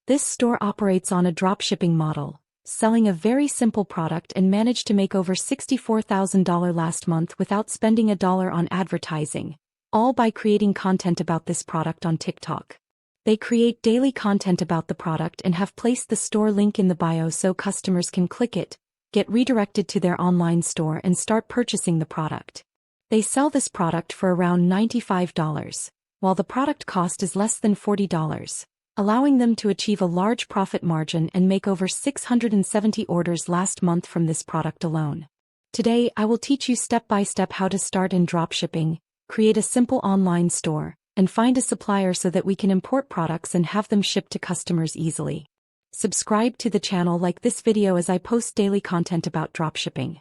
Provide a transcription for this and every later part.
This store operates on a dropshipping model, selling a very simple product and managed to make over $64,000 last month without spending $1 on advertising, all by creating content about this product on TikTok. They create daily content about the product and have placed the store link in the bio so customers can click it, get redirected to their online store and start purchasing the product. They sell this product for around $95, while the product cost is less than $40, allowing them to achieve a large profit margin and make over 670 orders last month from this product alone. Today, I will teach you step by step how to start in dropshipping, create a simple online store, and find a supplier so that we can import products and have them shipped to customers easily. Subscribe to the channel, like this video as I post daily content about dropshipping.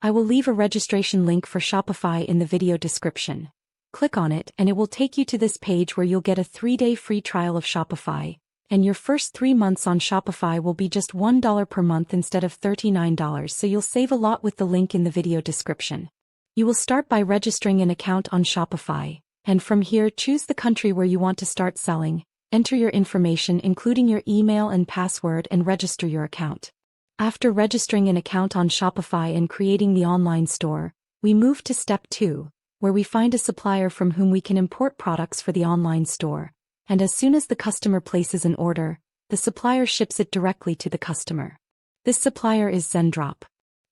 I will leave a registration link for Shopify in the video description. Click on it and it will take you to this page where you'll get a 3-day free trial of Shopify, and your first 3 months on Shopify will be just $1 per month instead of $39, so you'll save a lot with the link in the video description. You will start by registering an account on Shopify, and from here choose the country where you want to start selling, enter your information including your email and password and register your account. After registering an account on Shopify and creating the online store, we move to step 2, where we find a supplier from whom we can import products for the online store, and as soon as the customer places an order, the supplier ships it directly to the customer. This supplier is Zendrop.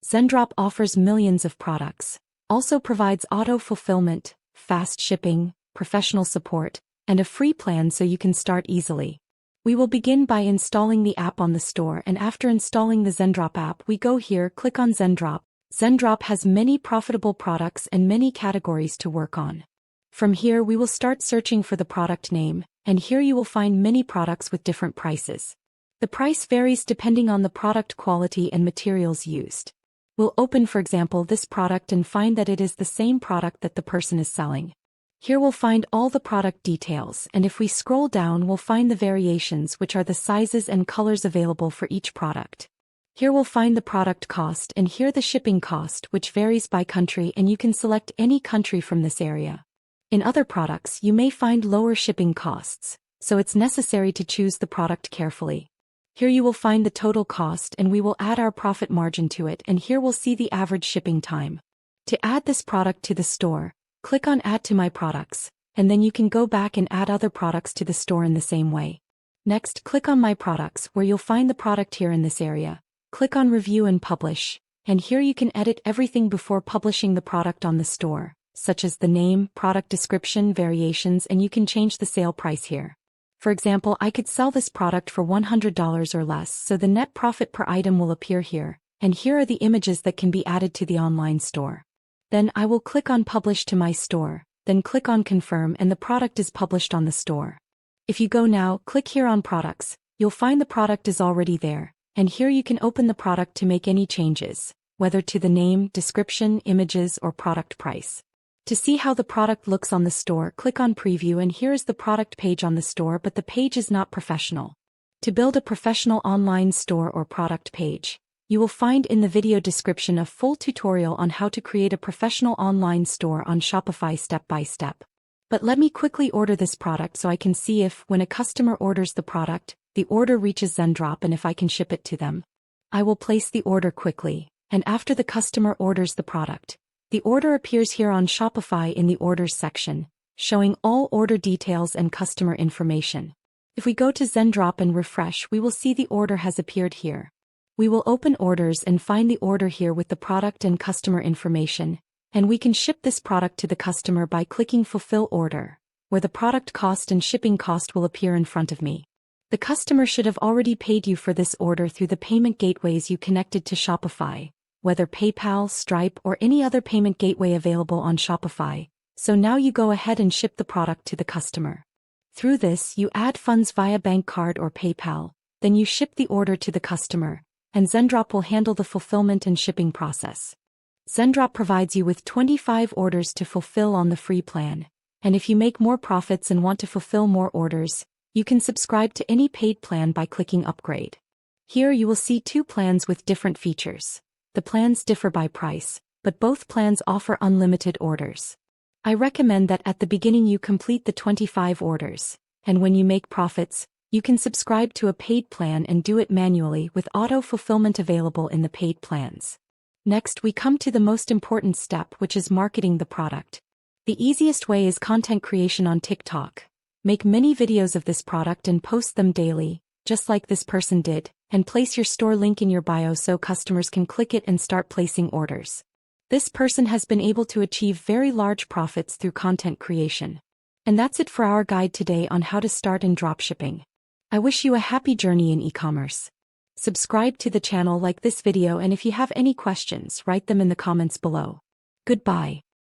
Zendrop offers millions of products, also provides auto-fulfillment, fast shipping, professional support, and a free plan so you can start easily. We will begin by installing the app on the store, and after installing the Zendrop app we go here, click on Zendrop. Zendrop has many profitable products and many categories to work on. From here we will start searching for the product name, and here you will find many products with different prices. The price varies depending on the product quality and materials used. We'll open, for example, this product and find that it is the same product that the person is selling. Here we'll find all the product details, and if we scroll down we'll find the variations, which are the sizes and colors available for each product. Here we'll find the product cost and here the shipping cost, which varies by country, and you can select any country from this area. In other products you may find lower shipping costs, so it's necessary to choose the product carefully. Here you will find the total cost and we will add our profit margin to it, and here we'll see the average shipping time. To add this product to the store, click on Add to My Products, and then you can go back and add other products to the store in the same way. Next, click on My Products, where you'll find the product here in this area. Click on Review and Publish, and here you can edit everything before publishing the product on the store, such as the name, product description, variations, and you can change the sale price here. For example, I could sell this product for $100 or less, so the net profit per item will appear here, and here are the images that can be added to the online store. Then I will click on Publish to My Store, then click on Confirm, and the product is published on the store. If you go now, click here on Products, you'll find the product is already there, and here you can open the product to make any changes, whether to the name, description, images, or product price. To see how the product looks on the store, click on Preview, and here is the product page on the store, but the page is not professional. To build a professional online store or product page, you will find in the video description a full tutorial on how to create a professional online store on Shopify step by step. But let me quickly order this product so I can see if, when a customer orders the product, the order reaches Zendrop and if I can ship it to them. I will place the order quickly, and after the customer orders the product, the order appears here on Shopify in the Orders section, showing all order details and customer information. If we go to Zendrop and refresh, we will see the order has appeared here. We will open Orders and find the order here with the product and customer information, and we can ship this product to the customer by clicking Fulfill Order, where the product cost and shipping cost will appear in front of me. The customer should have already paid you for this order through the payment gateways you connected to Shopify, whether PayPal, Stripe, or any other payment gateway available on Shopify, so now you go ahead and ship the product to the customer. Through this, you add funds via bank card or PayPal, then you ship the order to the customer, and Zendrop will handle the fulfillment and shipping process. Zendrop provides you with 25 orders to fulfill on the free plan, and if you make more profits and want to fulfill more orders, you can subscribe to any paid plan by clicking Upgrade. Here you will see 2 plans with different features. The plans differ by price, but both plans offer unlimited orders. I recommend that at the beginning you complete the 25 orders, and when you make profits, You can subscribe to a paid plan and do it manually with auto-fulfillment available in the paid plans. Next, we come to the most important step, which is marketing the product. The easiest way is content creation on TikTok. Make many videos of this product and post them daily, just like this person did, and place your store link in your bio so customers can click it and start placing orders. This person has been able to achieve very large profits through content creation. And that's it for our guide today on how to start in dropshipping. I wish you a happy journey in e-commerce. Subscribe to the channel, like this video, and if you have any questions, write them in the comments below. Goodbye.